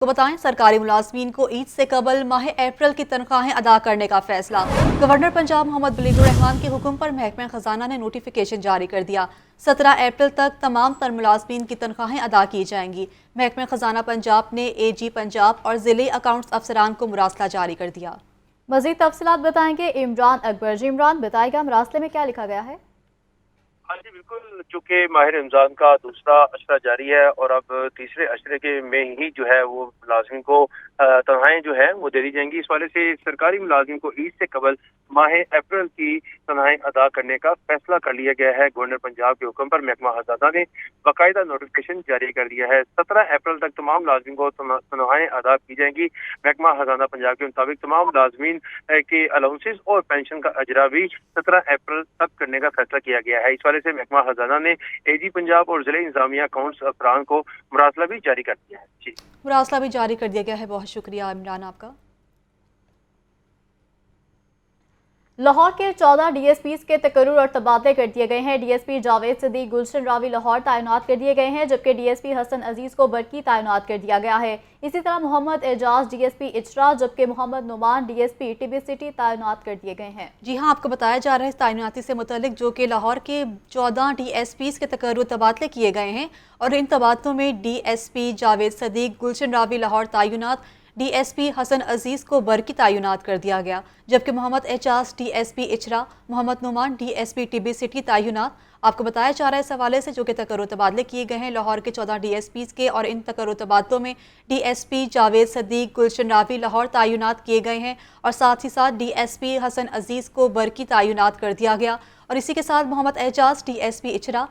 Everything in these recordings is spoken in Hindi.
तो बताएं, सरकारी मुलाजमीन को ईद से कबल माह अप्रैल की तनख्वाहें अदा करने का फैसला। गवर्नर पंजाब मोहम्मद बलीगुर रहमान के हुक्म पर महकमा खजाना ने नोटिफिकेशन जारी कर दिया। 17 अप्रैल तक तमाम तर मुलाजमीन की तनख्वाहें अदा की जाएंगी। महकमा खजाना पंजाब ने AG पंजाब और जिले अकाउंट्स अफसरान को मुरासला जारी कर दिया। मजीद तफसीलात बताएंगे इमरान अकबर। जी इमरान, बताएगा मुरासले में क्या लिखा गया है? हाँ जी बिल्कुल, चूंकि माह रमजान का दूसरा अशरा जारी है और अब तीसरे अशरे के में ही जो है वो मुलाजिम को तनख्वाहें जो है वो दे दी जाएंगी। इस वाले से सरकारी मुलाजिम को ईद से कबल माह अप्रैल की तनख्वाहें अदा करने का फैसला कर लिया गया है। गवर्नर पंजाब के हुक्म पर महकमा खजाना ने बाकायदा नोटिफिकेशन जारी कर दिया है। 17 अप्रैल तक तमाम मुलाजिम को तनख्वाहें अदा की जाएंगी। महकमा खजाना पंजाब के मुताबिक तमाम मुलाजमीन के अलाउंसेस और पेंशन का अजरा भी 17 अप्रैल तक करने का फैसला किया गया है। इस वाले से महकमा खजाना ने AG पंजाब और जिले इंतजामिया अकाउंट्स अफसरान को मुरासला भी जारी कर दिया है। जी, मुरासला भी जारी कर दिया गया है। बहुत शुक्रिया इमरान आपका। लाहौर के 14 DSPs के तकर्रुर और तबादले कर दिए गए हैं। DSP जावेद सदीक गुलशन रावी लाहौर तैनात कर दिए गए हैं, जबकि DSP हसन अजीज को बरकी तैनात कर दिया गया है। इसी तरह मोहम्मद एजाज DSP इचरा, जबकि मोहम्मद नुमान DSP टिबी सिटी तैनात कर दिए गए हैं। जी हाँ, आपको बताया जा रहा है इस तैनाती से मुतल्लिक, जो कि लाहौर के 14 DSPs के तकर्रुर तबादले किए गए हैं और इन तबादलों में DSP जावेद सदीक गुलशन रावी लाहौर तैनात, DSP हसन अजीज को बरकी तैनात कर दिया गया, जबकि Mohammad Ejaz DSP Ichhra, Mohammad Noman DSP Tibbi city तैनात। आपको बताया जा रहा है इस हवाले से, जो कि तकर्रुर तबादले किए गए हैं लाहौर के 14 DSPs के, और इन तकर्रुर तबादलों में DSP जावेद सदीक गुलशन रावी लाहौर तैनात किए गए हैं और साथ ही साथ DSP हसन अजीज को बरकी तैनात कर दिया गया। और इसी के साथ Mohammad Ejaz DSP Ichhra,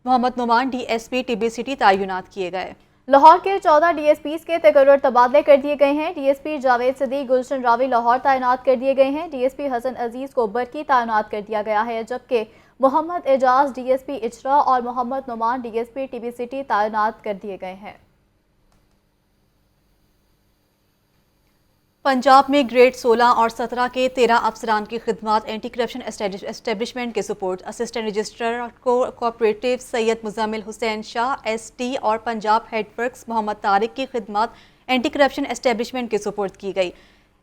Mohammad Noman DSP Tibbi city तैनात किए गए। लाहौर के 14 DSPs के तकर्रुर तबादले कर दिए गए हैं। DSP जावेद सदीक गुलशन रावी लाहौर तैनात कर दिए गए हैं। DSP हसन अजीज को बरकी तैनात कर दिया गया है, जबकि मोहम्मद एजाज DSP इचरा और मोहम्मद नुमान DSP टिबी सिटी तैनात कर दिए गए हैं। पंजाब में ग्रेड 16 और 17 के 13 अफसरान की खिदमात एंटी करप्शन एस्टेब्लिशमेंट के support assistant registrar cooperative Syed Muzammil Hussain Shah ST और पंजाब हेडवर्क्स मोहम्मद तारिक की खिदमात एंटी करप्शन एस्टेब्लिशमेंट के सपोर्ट की गई।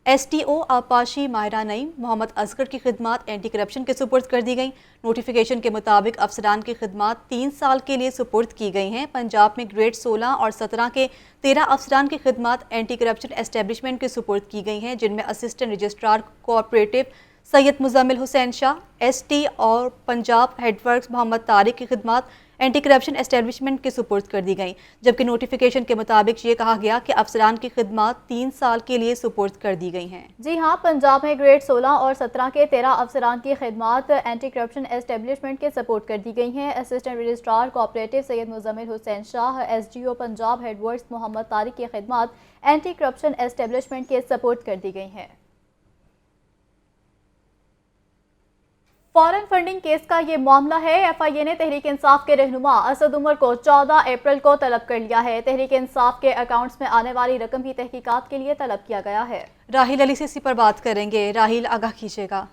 STO आपाशी माहिरा नईम मोहम्मद असगर की खिदमात एंटी करप्शन के सुपुर्द कर दी गई। नोटिफिकेशन के मुताबिक अफसरान की खिदमात 3 साल के लिए सुपुर्द की गई हैं। पंजाब में ग्रेड 16 और 17 के 13 अफसरान की खिदमात एंटी करप्शन एस्टेब्लिशमेंट के सुपुर्द की गई हैं, जिनमें assistant registrar cooperative Syed Muzammil Hussain Shah ST और पंजाब हेडवर्क्स मोहम्मद तारिक की खिदमात एंटी करप्शन एस्टेब्लिशमेंट के सुपुर्द कर दी गई, जबकि नोटिफिकेशन के मुताबिक ये कहा गया कि अफसरान की खिदमात 3 साल के लिए सुपुर्द कर दी गई हैं। जी हाँ, पंजाब में ग्रेड 16 और 17 के 13 अफसरान की खिदमात एंटी करप्शन एस्टेब्लिशमेंट के सपोर्ट कर दी गई हैं। Assistant registrar cooperative Syed Muzammil Hussain Shah SGO Punjab headworks Mohammad Tariq की खिदमात एंटी करप्शन एस्टेब्लिशमेंट के सपोर्ट कर दी गई हैं। फॉरेन फंडिंग केस का ये मामला है। FIA ने तहरीक इंसाफ के रहनुमा असद उमर को 14 अप्रैल को तलब कर लिया है। तहरीक इंसाफ के अकाउंट्स में आने वाली रकम भी तहकीकात के लिए तलब किया गया है। राहिल अली से इसी पर बात करेंगे। राहिल, आगाह कीजिएगा।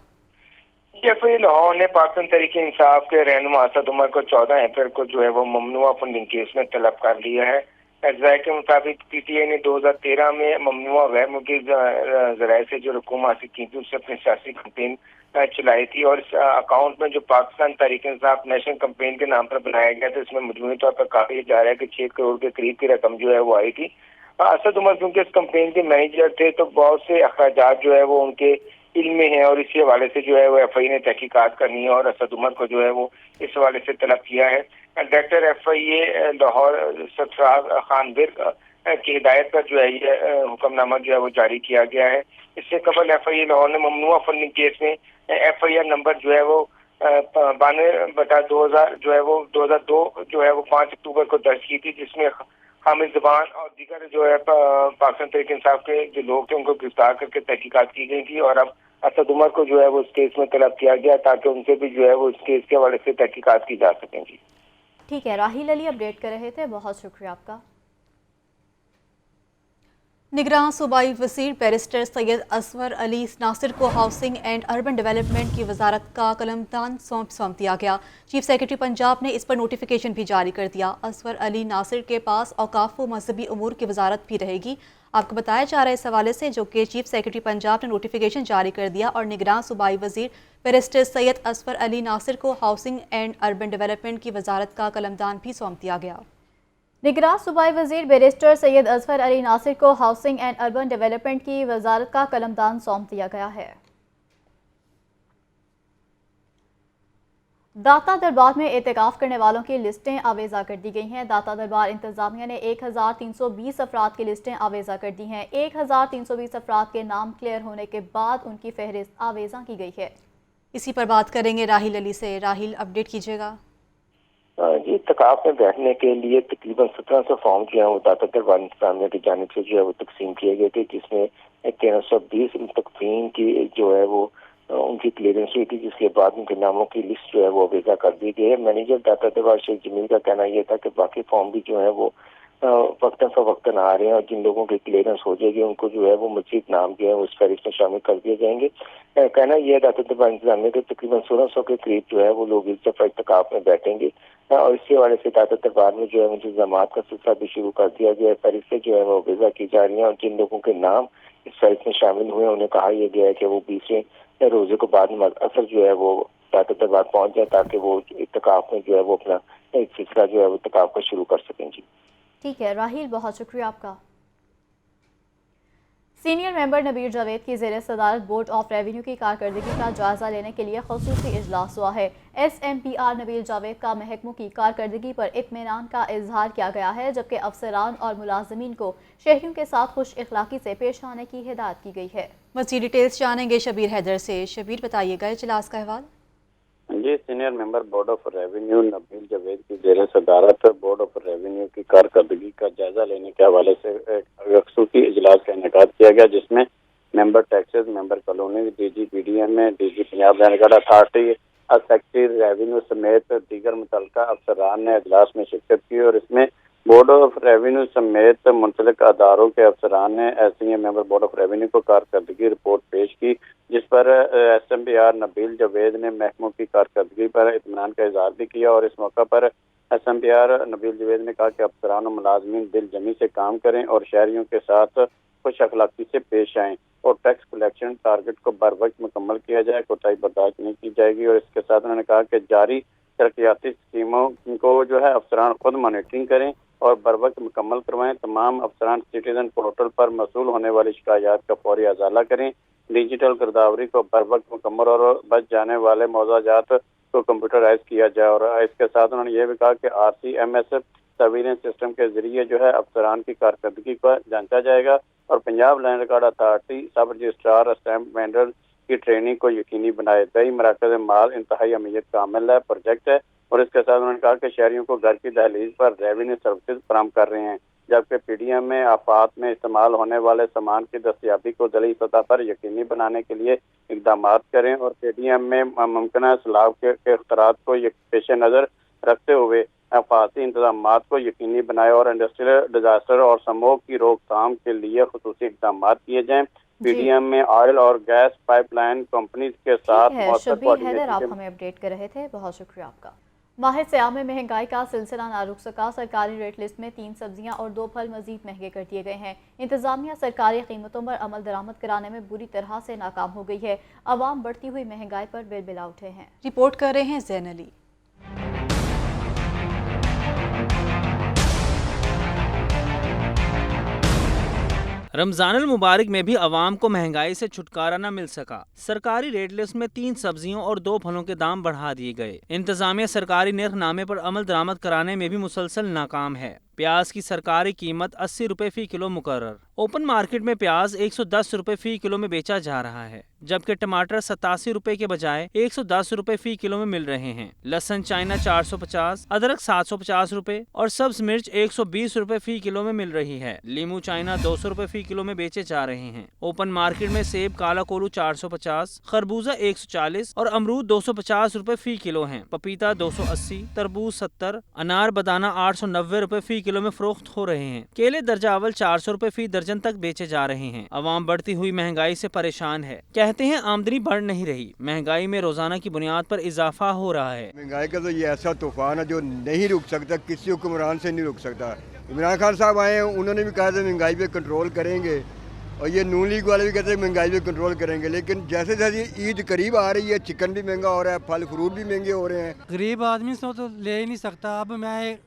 FIA लाहौर ने पाकिस्तान तहरीक इंसाफ के रहनुमा असद उमर को 14 अप्रैल को जो है वो ममनुआ फंडिंग केस में तलब कर लिया है। एफआई के मुताबिक PTI ने 2013 में ममनुआ गैर मुल्की जराये से जो रकूम हासिल की थी उससे अपनी सियासी कैंपेन चलाई थी, और इस अकाउंट में जो पाकिस्तान तहरीक इंसाफ नेशनल कैंपेन के नाम पर बनाया गया था, इसमें मजमूई तौर पर काफी जा रहा है कि 6 करोड़ के करीब की रकम जो है वो आई थी। असद उमर क्योंकि इस कैंपेन के मैनेजर थे तो बहुत से अखराजात जो है वो उनके इल्म में है, और इसी हवाले से जो है वो FIA ने तहकीकात करनी है और असद उमर को जो है वो इस हवाले से तलब किया है। डायरेक्टर FIA लाहौर सरफराज खान विर्क की हिदायत पर जो है ये हुक्मनामा जो है वो जारी किया गया है। इससे कबल FIA लाहौर ने ममनुआ फंडिंग केस में FIR नंबर जो है वो 92/2000 जो है वो 2002 जो है वो 5 अक्टूबर को दर्ज की थी, जिसमें हामिद ज़बान और दीगर जो है पाकिस्तान तहरीक इंसाफ के जो लोग थे उनको गिरफ्तार करके तहकीकात की गई थी, और अब असद उमर को जो है वो इस केस में तलब किया गया ताकि उनसे भी जो है वो इस केस के हवाले से तहकीकात की जा सकेंगी। ठीक है, राहिल अली अपडेट कर रहे थे, बहुत शुक्रिया आपका। निगरान सूबाई वज़ीर बैरिस्टर सैयद असवर अली नासिर को हाउसिंग एंड अर्बन डेवलपमेंट की वजारत का कलमदान सौंप दिया गया। चीफ सेक्रेटरी पंजाब ने इस पर नोटिफिकेशन भी जारी कर दिया। असवर अली नासिर के पास औकाफ व मजहबी उमूर की वजारत भी रहेगी। आपको बताया जा रहा है इस हवाले से, जो कि चीफ सेक्रेटरी पंजाब ने नोटिफिकेशन जारी कर दिया और निगरान सूबाई वज़ीर बैरिस्टर सैयद असवर अली नासिर को हाउसिंग एंड अर्बन डेवलपमेंट की वजारत का कलमदान भी सौंप दिया गया। निगरान सूबाई वज़ीर बैरिस्टर सैयद असफर अली नासिर को हाउसिंग एंड अर्बन डेवलपमेंट की वजारत का कलमदान सौंप दिया गया है। दाता दरबार में एहतिकाफ करने वालों की लिस्टें आवेजा कर दी गई हैं। दाता दरबार इंतजामिया ने 1320 अफराद की लिस्टें आवेजा कर दी हैं। 1320 अफराद के नाम क्लियर होने के बाद उनकी फहरिस्त आवेजा की गई है। इसी पर बात करेंगे राहिल अली से। राहिल, अपडेट कीजिएगा। जी, इत्तेकाफ में बैठने के लिए तकरीबन 1700 फॉर्म जो है वो दाता दरबार इंतजामिया की जानिब से जो है वो तकसीम किए गए थे, जिसमें 1320 मुतकफीन की जो है वो उनकी क्लियरेंस हुई थी, जिसके बाद उनके नामों की लिस्ट जो है वो अवेजा कर दी गई है। मैनेजर दाता दरबार शेख जमील का कहना यह था कि बाकी फॉर्म भी जो है वो वक्तन फवक्तन आ रहे हैं और जिन लोगों की क्लियरेंस हो जाएगी उनको जो है वो मजीद नाम जो है उस फहरिस्त में शामिल कर दिए जाएंगे। कहना यह है दाता दरबार इंतजामिया के तकरीबन 1600 के करीब जो है वो लोग इस दफा इत्तेकाफ में बैठेंगे और इसी हवाले से दाता दरबार में जो है इंतजामात का सिलसिला भी शुरू कर दिया गया है। फहरिस्तें जो है वो अवेजा की जा रही हैं और जिन लोगों के नाम इस फहरिस्त में शामिल हुए उन्हें कहा यह गया है कि वो 20वें रोजे को बाद में असर जो है वो दाता दरबार पहुंच जाए ताकि वो इत्तेकाफ में जो है वो अपना एक सिलसिला जो है वो इत्तेकाफ का शुरू कर सकें। जी ठीक है राहिल, बहुत शुक्रिया आपका। सीनियर मेंबर नबीर जावेद की ज़ेर सदारत बोर्ड ऑफ रेवेन्यू की कारकर्दगी का जायज़ा लेने के लिए ख़ुसूसी इजलास हुआ है। SMPR नबीर जावेद का महकमों की कारकर्दगी पर इत्मीनान का इजहार किया गया है, जबकि अफसरान और मुलाजमीन को शहरियों के साथ खुश इखलाकी से पेश आने की हिदायत की गई है। मज़ीद डिटेल्स जानेंगे शबीर हैदर से। शबीर, बताइएगा इजलास का अहवाल। जी, senior member board of revenue Nabeel Javed की जेर सदारत बोर्ड ऑफ रेवेन्यू की कारकर्दगी का जायजा लेने के हवाले से एक खसूसी इजलास का इनेकाद किया गया, जिसमें member taxes, member colony, DG PDM, DG Punjab land authority, secretary revenue समेत दीगर मुतल्लिका अफसरान ने इजलास में शिरकत की और इसमें बोर्ड ऑफ रेवेन्यू समेत मुंसलिक अदारों के अफसरान ने senior member board of revenue को कारकर्दगी रिपोर्ट पेश की, जिस पर SMPR नबील जावेद ने महकमों की कारकर्दगी पर इत्मीनान का इजहार भी किया। और इस मौका पर SMPR नबील जावेद ने कहा कि अफसरान और मुलाजमीन दिल जमी से काम करें और शहरियों के साथ खुश अखलाकी से पेश आएँ और टैक्स कलेक्शन टारगेट को बर वक्त मुकम्मल किया जाए, कोताही बर्दाश्त नहीं की जाएगी। और इसके साथ उन्होंने कहा कि जारी तरक्याती स्कीमों को जो है अफसरान खुद मॉनिटरिंग करें और बर वक्त मुकम्मल करवाएं। तमाम अफसरान सिटीजन पोर्टल पर मसूल होने वाली शिकायत का फौरी अजाला करें। डिजिटल गिरदावरी को बर वक्त मुकम्मल और बच जाने वाले मौज़ाजात को कंप्यूटराइज किया जाए। और इसके साथ उन्होंने ये भी कहा कि RCMS सर्विलेंस सिस्टम के जरिए जो है अफसरान की कारकर्दगी को जांचा जाएगा और पंजाब लैंड रिकॉर्ड अथॉरिटी, सब रजिस्ट्रार, स्टैम्प वेंडर की ट्रेनिंग को यकीनी बनाए। दही मराकज़ माल इंतहाई अहमियत का अमल है, प्रोजेक्ट है। और इसके साथ उन्होंने कहा कि शहरियों को घर की दहलीज पर रेवेन्यू सर्विसेज फराहम कर रहे हैं, जबकि PDM में आफात में इस्तेमाल होने वाले सामान की दस्तयाबी को ज़िली सतह पर यकीनी बनाने के लिए इक़दाम करें और PDM में मुमकिन सैलाब के खतरात को पेश नज़र रखते हुए आफाती इंतजाम को यकीनी बनाए और इंडस्ट्रियल डिजास्टर और स्मोक की रोकथाम के लिए खुसूसी इक़दाम किए जाएँ। PDM में ऑयल और गैस पाइपलाइन कंपनीज के साथ शबीर हैदर, आप हमें अपडेट कर रहे थे, बहुत शुक्रिया आपका। माह सियाम में महंगाई का सिलसिला ना रुक सका। सरकारी रेट लिस्ट में 3 सब्जियां और 2 फल मजीद महंगे कर दिए गए हैं। इंतजामिया सरकारी कीमतों पर अमल दरामद कराने में बुरी तरह से नाकाम हो गई है। अवाम बढ़ती हुई महंगाई पर बिलबिला उठे हैं। रिपोर्ट कर रहे हैं जैन अली। रमजानुल मुबारक में भी अवाम को महंगाई से छुटकारा न मिल सका। सरकारी रेट लिस्ट में 3 सब्जियों और 2 फलों के दाम बढ़ा दिए गए। इंतजामिया सरकारी निर्खनामे पर अमल दरामद कराने में भी मुसलसल नाकाम है। प्याज की सरकारी कीमत 80 रुपए फी किलो मुकर्रर। ओपन मार्केट में प्याज 110 रुपए फी किलो में बेचा जा रहा है, जबकि टमाटर 87 रुपए के बजाय 110 रुपए फी किलो में मिल रहे हैं। लहसुन चाइना 450, अदरक 750 रुपए और सब्ज मिर्च 120 रुपए फी किलो में मिल रही है। लीमू चाइना 200 रुपए फी किलो में बेचे जा रहे हैं। ओपन मार्केट में सेब काला कोलू 450, खरबूजा 140 और अमरूद 250 रुपए फी किलो हैं। पपीता 280, तरबूज 70, अनार बदाना 890 रुपए फी फी किलो में फरोख्त हो रहे हैं। केले दर्जा अव्वल 400 रुपए फी दर्जन तक बेचे जा रहे हैं। अवाम बढ़ती हुई महंगाई से परेशान है। कहते हैं आमदनी बढ़ नहीं रही, महंगाई में रोजाना की बुनियाद पर इजाफा हो रहा है। महंगाई का तो ये ऐसा तूफान है जो नहीं रुक सकता, किसी हुक्मरान से नहीं रुक सकता। इमरान खान साहब आए हैं, उन्होंने भी कहा था महंगाई पे कंट्रोल करेंगे, और ये नून लीग वाले भी कहते हैं महंगाई पे कंट्रोल करेंगे। लेकिन जैसे जैसे ईद करीब आ रही है, चिकन भी महंगा हो रहा है, फल फ्रूट भी महंगे हो रहे हैं। गरीब आदमी से तो ले ही नहीं सकता। अब मैं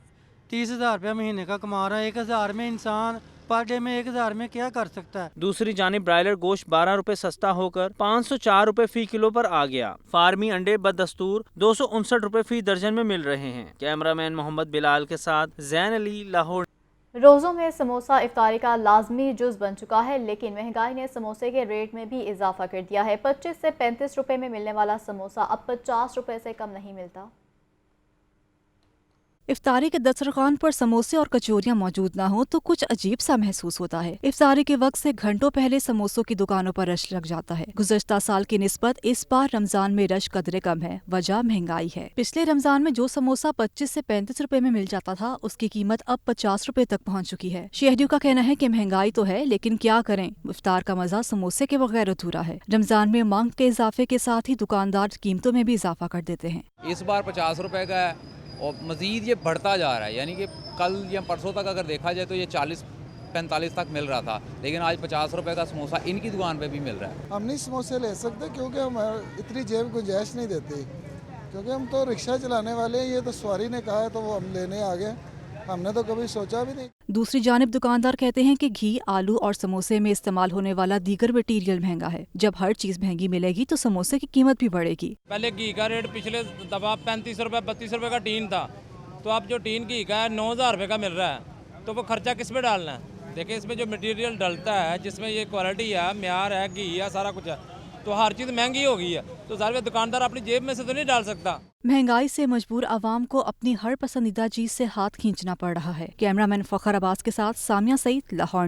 30,000 रुपया महीने का कमा रहा है, 1,000 में इंसान पर डे में 1,000 में क्या कर सकता है। दूसरी जानिब ब्रायलर गोश्त 12 रुपए सस्ता होकर 504 रुपए फी किलो पर आ गया। फार्मी अंडे बदस्तूर 259 रुपए फी दर्जन में मिल रहे हैं। कैमरामैन मोहम्मद बिलाल के साथ जैन अली, लाहौर। रोज़ों में समोसा इफ्तारी का लाजमी जुज़ बन चुका है, लेकिन महंगाई ने समोसे के रेट में भी इजाफा कर दिया है। 25 से 35 रुपए में मिलने वाला समोसा अब 50 रुपए से कम नहीं मिलता। इफ्तारी के दस्तरखान पर समोसे और कचौरियां मौजूद ना हो तो कुछ अजीब सा महसूस होता है। इफ्तारी के वक्त से घंटों पहले समोसों की दुकानों पर रश लग जाता है। गुज़श्ता साल की निस्बत इस बार रमजान में रश कदरे कम है, वजह महंगाई है। पिछले रमजान में जो समोसा 25 से 35 रुपए में मिल जाता था, उसकी कीमत अब 50 रुपए तक पहुँच चुकी है। शहरियों का कहना है कि महंगाई तो है, लेकिन क्या करें, इफ्तार का मजा समोसे के बगैर अधूरा है। रमजान में मांग के इजाफे के साथ ही दुकानदार कीमतों में भी इजाफा कर देते हैं। इस बार 50 रुपए का है और मज़ीद ये बढ़ता जा रहा है। यानी कि कल या परसों तक अगर देखा जाए तो ये 40-45 तक मिल रहा था, लेकिन आज 50 रुपए का समोसा इनकी दुकान पे भी मिल रहा है। हम नहीं समोसे ले सकते क्योंकि हम इतनी जेब गुंजाइश नहीं देती, क्योंकि हम तो रिक्शा चलाने वाले हैं। ये तो सवारी ने कहा है तो वो हम लेने आ गए, हमने तो कभी सोचा भी नहीं। दूसरी जानिब दुकानदार कहते हैं कि घी, आलू और समोसे में इस्तेमाल होने वाला दीगर मटीरियल महंगा है। जब हर चीज महंगी मिलेगी तो समोसे की कीमत भी बढ़ेगी। पहले घी का रेट पिछले दफा 35 रुपए 32 रुपए का टीन था, तो अब जो टीन घी का है 9,000 रुपए का मिल रहा है। तो वो खर्चा किस पे डालना है? देखिए, इसमें जो मटेरियल डलता है, जिसमें ये क्वालिटी है, म्यार है, घी है, सारा कुछ है, तो हर चीज़ महंगी हो गई है। तो सारे दुकानदार अपनी जेब में से तो नहीं डाल सकता। महंगाई से मजबूर आवाम को अपनी हर पसंदीदा चीज से हाथ खींचना पड़ रहा है। कैमरामैन फखर अब्बास के साथ सामिया सईद, लाहौर।